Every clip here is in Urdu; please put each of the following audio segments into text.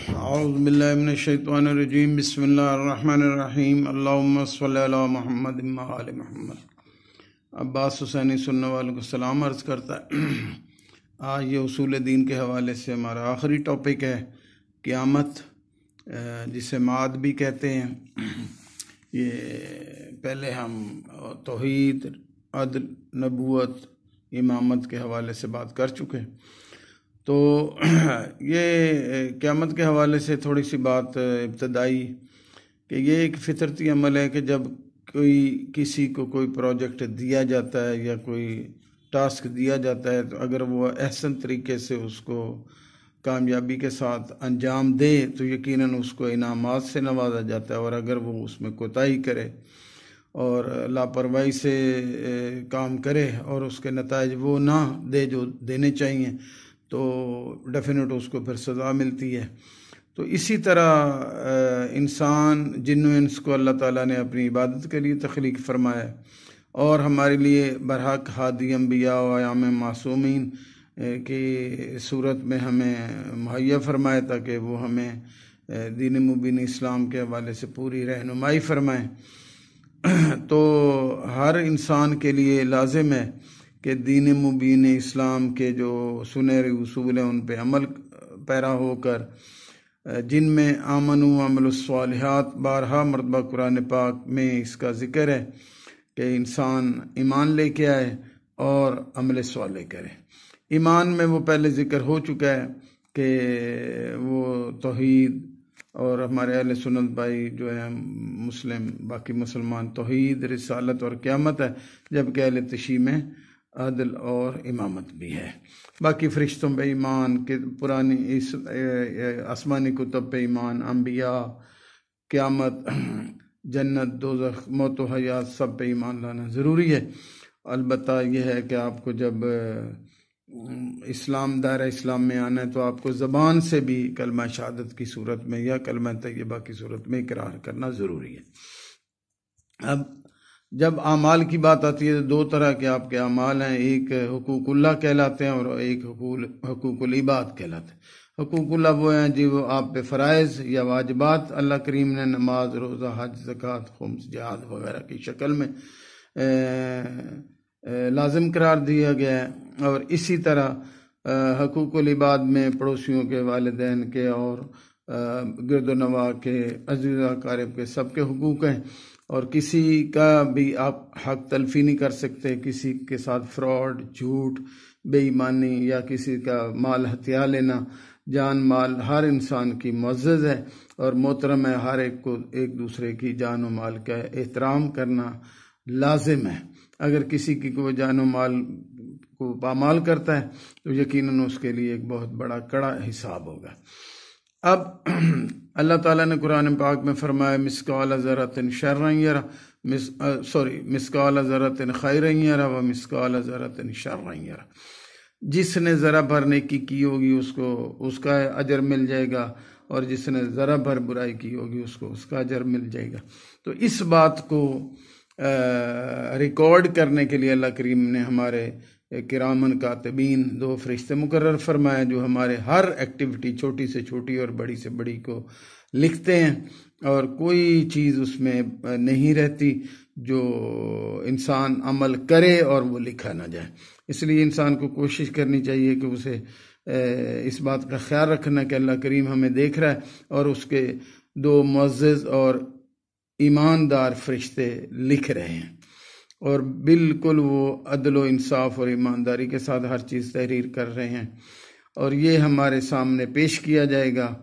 اعوذ باللہ من الشیطان الرجیم بسم اللہ الرحمن الرحیم اللہم صلی علی محمد و آل محمد۔ عباس حسینی سننے والوں کو سلام عرض کرتا ہے۔ آج یہ اصول دین کے حوالے سے ہمارا آخری ٹاپک ہے قیامت، جسے معاد بھی کہتے ہیں۔ یہ پہلے ہم توحید، عدل، نبوت، امامت کے حوالے سے بات کر چکے، تو یہ قیامت کے حوالے سے تھوڑی سی بات ابتدائی کہ یہ ایک فطرتی عمل ہے کہ جب کسی کو کوئی پروجیکٹ دیا جاتا ہے یا کوئی ٹاسک دیا جاتا ہے، تو اگر وہ احسن طریقے سے اس کو کامیابی کے ساتھ انجام دے تو یقیناً اس کو انعامات سے نوازا جاتا ہے، اور اگر وہ اس میں کوتاہی کرے اور لاپرواہی سے کام کرے اور اس کے نتائج وہ نہ دے جو دینے چاہیے، تو ڈیفینیٹ اس کو پھر سزا ملتی ہے۔ تو اسی طرح انسان، جن و انس کو اللہ تعالیٰ نے اپنی عبادت کے لیے تخلیق فرمایا ہے، اور ہمارے لیے برحق ہادی انبیاء و ایام معصومین کی صورت میں ہمیں مہیا فرمایا تھا کہ وہ ہمیں دین مبین اسلام کے حوالے سے پوری رہنمائی فرمائیں۔ تو ہر انسان کے لیے لازم ہے کہ دین مبین اسلام کے جو سنہرے اصول ہیں ان پہ عمل پیرا ہو کر، جن میں آمن و عمل الصالحات، بارہا مرتبہ قرآن پاک میں اس کا ذکر ہے کہ انسان ایمان لے کے آئے اور عمل صالح کرے۔ ایمان میں وہ پہلے ذکر ہو چکا ہے کہ وہ توحید، اور ہمارے اہل سنت بھائی جو ہے مسلم، باقی مسلمان توحید، رسالت اور قیامت ہے، جبکہ اہل تشیع میں عدل اور امامت بھی ہے۔ باقی فرشتوں پہ ایمان، کہ پرانی آسمانی کتب پہ ایمان، انبیاء، قیامت، جنت، دوزخ، موت و حیات، سب پہ ایمان لانا ضروری ہے۔ البتہ یہ ہے کہ آپ کو جب اسلام، دائرہ اسلام میں آنا ہے تو آپ کو زبان سے بھی کلمہ شہادت کی صورت میں یا کلمہ طیبہ کی صورت میں اقرار کرنا ضروری ہے۔ اب جب اعمال کی بات آتی ہے تو دو طرح کے آپ کے اعمال ہیں، ایک حقوق اللہ کہلاتے ہیں اور ایک حقوق العباد کہلاتے ہیں۔ حقوق اللہ وہ ہیں جی وہ آپ پہ فرائض یا واجبات اللہ کریم نے نماز، روزہ، حج، زکوٰۃ، خمس، جہاد وغیرہ کی شکل میں لازم قرار دیا گیا ہے، اور اسی طرح حقوق العباد میں پڑوسیوں کے، والدین کے اور گرد و نواح کے، عزیز اقارب کے، سب کے حقوق ہیں، اور کسی کا بھی آپ حق تلفی نہیں کر سکتے۔ کسی کے ساتھ فراڈ، جھوٹ، بے ایمانی یا کسی کا مال ہتھیا لینا، جان مال ہر انسان کی معزز ہے اور محترم ہے۔ ہر ایک کو ایک دوسرے کی جان و مال کا احترام کرنا لازم ہے۔ اگر کسی کی کوئی جان و مال کو پامال کرتا ہے تو یقیناً اس کے لیے ایک بہت بڑا کڑا حساب ہوگا۔ اب اللہ تعالیٰ نے قرآن پاک میں فرمایا مسقال ذرۃ شرا یرا، مسقال ذرۃ خیرا یرا و مسقال ذرۃ شرا یرا۔ جس نے ذرہ بھر نیکی کی ہوگی اس کو اس کا اجر مل جائے گا، اور جس نے ذرہ بھر برائی کی ہوگی اس کو اس کا اجر مل جائے گا۔ تو اس بات کو ریکارڈ کرنے کے لیے اللہ کریم نے ہمارے کرامن کاتبین، دو فرشتے مقرر فرمائے جو ہمارے ہر ایکٹیویٹی، چھوٹی سے چھوٹی اور بڑی سے بڑی کو لکھتے ہیں، اور کوئی چیز اس میں نہیں رہتی جو انسان عمل کرے اور وہ لکھا نہ جائے۔ اس لیے انسان کو کوشش کرنی چاہیے کہ اسے اس بات کا خیال رکھنا کہ اللہ کریم ہمیں دیکھ رہا ہے، اور اس کے دو معزز اور ایماندار فرشتے لکھ رہے ہیں، اور بالکل وہ عدل و انصاف اور ایمانداری کے ساتھ ہر چیز تحریر کر رہے ہیں، اور یہ ہمارے سامنے پیش کیا جائے گا۔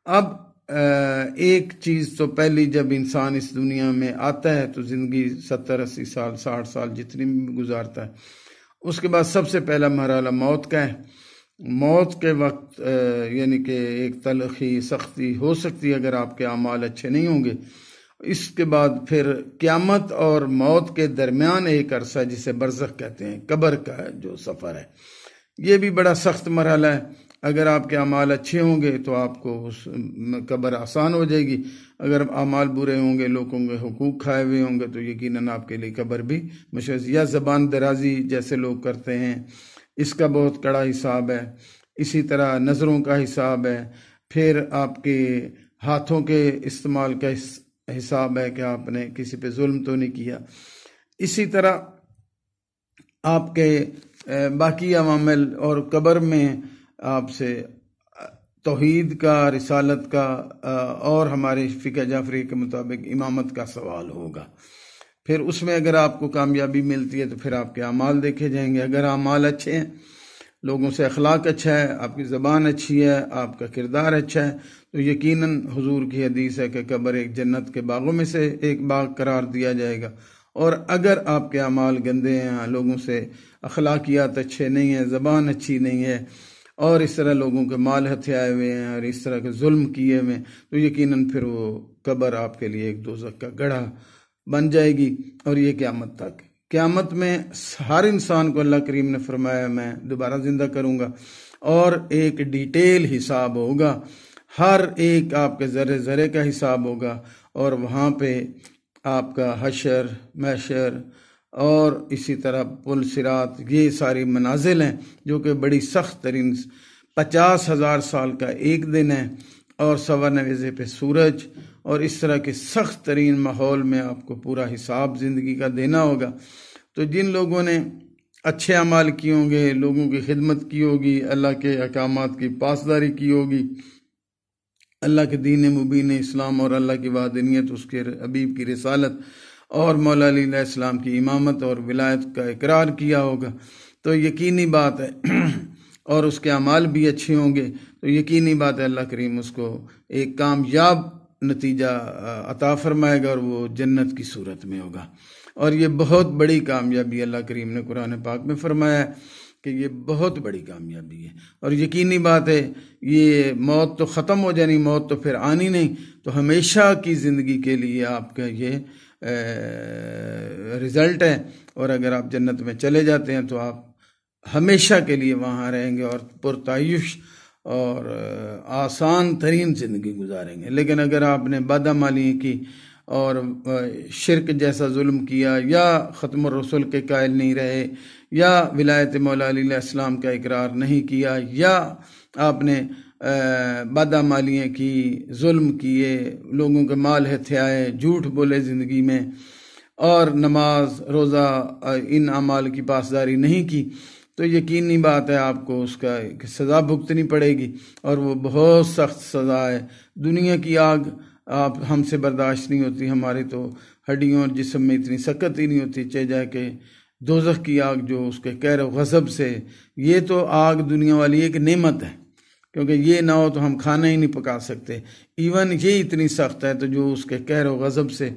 اب ایک چیز تو پہلی، جب انسان اس دنیا میں آتا ہے تو زندگی 70-80 سال، 60 سال جتنی بھی گزارتا ہے، اس کے بعد سب سے پہلا مرحلہ موت کا ہے۔ موت کے وقت یعنی کہ ایک تلخی، سختی ہو سکتی ہے اگر آپ کے اعمال اچھے نہیں ہوں گے۔ اس کے بعد پھر قیامت اور موت کے درمیان ایک عرصہ جسے برزخ کہتے ہیں، قبر کا جو سفر ہے، یہ بھی بڑا سخت مرحلہ ہے۔ اگر آپ کے اعمال اچھے ہوں گے تو آپ کو اس قبر آسان ہو جائے گی، اگر اعمال برے ہوں گے، لوگوں کے حقوق کھائے ہوئے ہوں گے، تو یقیناً آپ کے لیے قبر بھی مشکل، یا زبان درازی جیسے لوگ کرتے ہیں، اس کا بہت کڑا حساب ہے۔ اسی طرح نظروں کا حساب ہے، پھر آپ کے ہاتھوں کے استعمال کا حساب ہے کہ آپ نے کسی پہ ظلم تو نہیں کیا. اسی طرح آپ کے باقی عوامل اور قبر میں آپ سے توحید کا، رسالت کا اور ہمارے فقہ جعفری کے مطابق امامت کا سوال ہوگا. پھر اس میں اگر آپ کو کامیابی ملتی ہے تو پھر آپ کے اعمال دیکھے جائیں گے. اگر اعمال اچھے ہیں، لوگوں سے اخلاق اچھا ہے، آپ کی زبان اچھی ہے، آپ کا کردار اچھا ہے، تو یقیناً حضور کی حدیث ہے کہ قبر ایک جنت کے باغوں میں سے ایک باغ قرار دیا جائے گا. اور اگر آپ کے اعمال گندے ہیں، لوگوں سے اخلاقیات اچھے نہیں ہیں، زبان اچھی نہیں ہے، اور اس طرح لوگوں کے مال ہتھیائے ہوئے ہیں اور اس طرح کے ظلم کیے ہوئے، تو یقیناً پھر وہ قبر آپ کے لیے ایک دوزخ کا گڑھا بن جائے گی. اور یہ قیامت میں ہر انسان کو اللہ کریم نے فرمایا میں دوبارہ زندہ کروں گا، اور ایک ڈیٹیل حساب ہوگا، ہر ایک آپ کے ذرے ذرے کا حساب ہوگا. اور وہاں پہ آپ کا حشر، محشر اور اسی طرح پل صراط، یہ ساری منازل ہیں جو کہ بڑی سخت ترین 50,000 سال کا ایک دن ہے، اور 9.25 پہ سورج، اور اس طرح کے سخت ترین ماحول میں آپ کو پورا حساب زندگی کا دینا ہوگا. تو جن لوگوں نے اچھے اعمال کیے ہوں گے، لوگوں کی خدمت کی ہوگی، اللہ کے احکامات کی پاسداری کی ہوگی، اللہ کے دین مبین اسلام اور اللہ کی وحدانیت، اس کے حبیب کی رسالت اور مولا علی علیہ السلام کی امامت اور ولایت کا اقرار کیا ہوگا، تو یقینی بات ہے اور اس کے اعمال بھی اچھے ہوں گے تو یقینی بات ہے اللہ کریم اس کو ایک کامیاب نتیجہ عطا فرمائے گا، اور وہ جنت کی صورت میں ہوگا. اور یہ بہت بڑی کامیابی اللہ کریم نے قرآن پاک میں فرمایا ہے کہ یہ بہت بڑی کامیابی ہے. اور یقینی بات ہے یہ موت تو ختم ہو جانی، موت تو پھر آنی نہیں، تو ہمیشہ کی زندگی کے لیے آپ کا یہ رزلٹ ہے. اور اگر آپ جنت میں چلے جاتے ہیں تو آپ ہمیشہ کے لیے وہاں رہیں گے اور پرتعیش اور آسان ترین زندگی گزاریں گے. لیکن اگر آپ نے بدعملی کی اور شرک جیسا ظلم کیا، یا ختم الرسل کے قائل نہیں رہے، یا ولایت مولا علی علیہ السلام کا اقرار نہیں کیا، یا آپ نے بدعمالیاں کی، ظلم کیے، لوگوں کے مال ہتھیائے، جھوٹ بولے زندگی میں، اور نماز روزہ ان اعمال کی پاسداری نہیں کی، تو یقینی بات ہے آپ کو اس کا سزا بھگتنی پڑے گی، اور وہ بہت سخت سزا ہے. دنیا کی آگ آپ ہم سے برداشت نہیں ہوتی، ہمارے تو ہڈیوں اور جسم میں اتنی سکت ہی نہیں ہوتی، چاہے جائے کہ دوزخ کی آگ جو اس کے قہر و غضب سے، یہ تو آگ دنیا والی ایک نعمت ہے، کیونکہ یہ نہ ہو تو ہم کھانا ہی نہیں پکا سکتے. ایون یہ اتنی سخت ہے تو جو اس کے قہر و غضب سے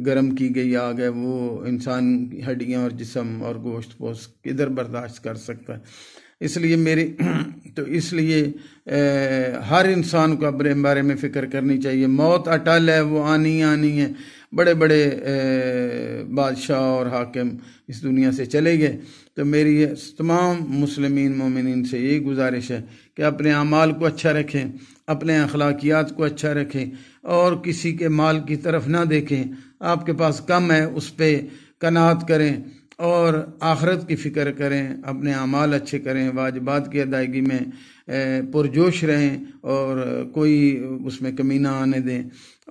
گرم کی گئی آگ ہے، وہ انسان کی ہڈیاں اور جسم اور گوشت پوست کدھر برداشت کر سکتا ہے. اس لیے ہر انسان کو اپنے بارے میں فکر کرنی چاہیے. موت اٹل ہے، وہ آنی ہے. بڑے بڑے بادشاہ اور حاکم اس دنیا سے چلے گئے، تو میری تمام مسلمین مومنین سے یہی گزارش ہے کہ اپنے اعمال کو اچھا رکھیں، اپنے اخلاقیات کو اچھا رکھیں، اور کسی کے مال کی طرف نہ دیکھیں. آپ کے پاس کم ہے اس پہ قناعت کریں، اور آخرت کی فکر کریں، اپنے اعمال اچھے کریں، واجبات کی ادائیگی میں پرجوش رہیں اور کوئی اس میں کمی نہ آنے دیں،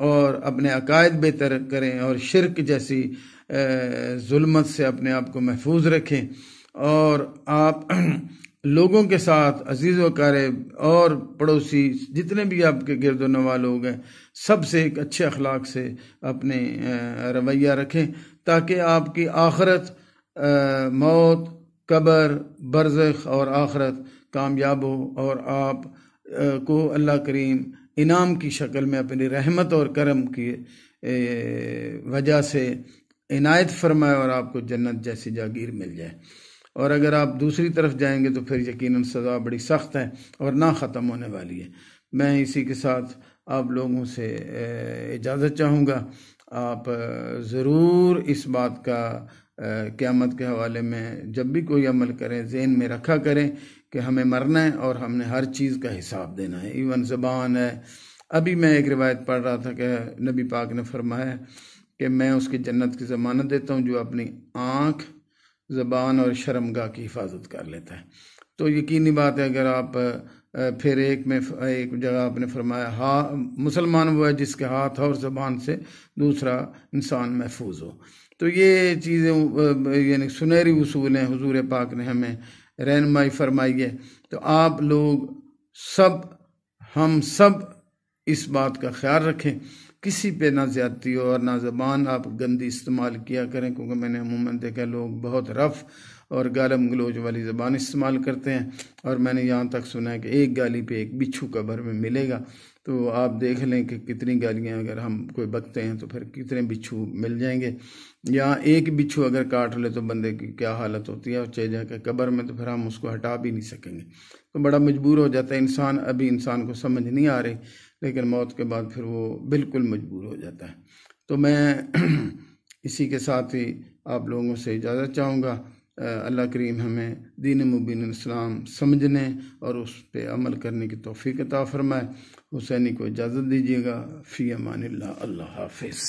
اور اپنے عقائد بہتر کریں، اور شرک جیسی ظلمت سے اپنے آپ کو محفوظ رکھیں. اور آپ لوگوں کے ساتھ عزیز و اقارب اور پڑوسی جتنے بھی آپ کے گرد و نواح لوگ ہیں، سب سے ایک اچھے اخلاق سے اپنے رویہ رکھیں، تاکہ آپ کی آخرت، موت، قبر، برزخ اور آخرت کامیاب ہو، اور آپ کو اللہ کریم انعام کی شکل میں اپنی رحمت اور کرم کی وجہ سے عنایت فرمائے، اور آپ کو جنت جیسی جاگیر مل جائے. اور اگر آپ دوسری طرف جائیں گے تو پھر یقیناً سزا بڑی سخت ہے اور نہ ختم ہونے والی ہے. میں اسی کے ساتھ آپ لوگوں سے اجازت چاہوں گا. آپ ضرور اس بات کا قیامت کے حوالے میں جب بھی کوئی عمل کریں ذہن میں رکھا کریں کہ ہمیں مرنا ہے اور ہم نے ہر چیز کا حساب دینا ہے، ایون زبان ہے. ابھی میں ایک روایت پڑھ رہا تھا کہ نبی پاک نے فرمایا کہ میں اس کی جنت کی ضمانت دیتا ہوں جو اپنی آنکھ، زبان اور شرمگاہ کی حفاظت کر لیتا ہے. تو یقینی بات ہے اگر آپ پھر ایک جگہ آپ نے فرمایا مسلمان وہ ہے جس کے ہاتھ اور زبان سے دوسرا انسان محفوظ ہو. تو یہ چیزیں یعنی سنہری اصول ہیں، حضور پاک نے ہمیں رہنمائی فرمائی ہے. تو آپ لوگ ہم سب اس بات کا خیال رکھیں، کسی پہ نہ زیادتی ہو اور نہ زبان آپ گندی استعمال کیا کریں، کیونکہ میں نے عموماً دیکھا لوگ بہت رف اور گالم گلوچ والی زبان استعمال کرتے ہیں، اور میں نے یہاں تک سنا ہے کہ ایک گالی پہ ایک بچھو قبر میں ملے گا. تو آپ دیکھ لیں کہ کتنی گالیاں اگر ہم کوئی بکتے ہیں تو پھر کتنے بچھو مل جائیں گے. یا ایک بچھو اگر کاٹ لے تو بندے کی کیا حالت ہوتی ہے، اور چلے جا کے قبر میں تو پھر ہم اس کو ہٹا بھی نہیں سکیں گے. تو بڑا مجبور ہو جاتا ہے انسان. ابھی انسان کو سمجھ نہیں آ رہی، لیکن موت کے بعد پھر وہ بالکل مجبور ہو جاتا ہے. تو میں اسی کے ساتھ ہی آپ لوگوں سے اجازت چاہوں گا. اللہ کریم ہمیں دین مبین اسلام سمجھنے اور اس پہ عمل کرنے کی توفیق عطا فرمائے. حسینی کو اجازت دیجیے گا. فی امان اللہ. اللہ حافظ.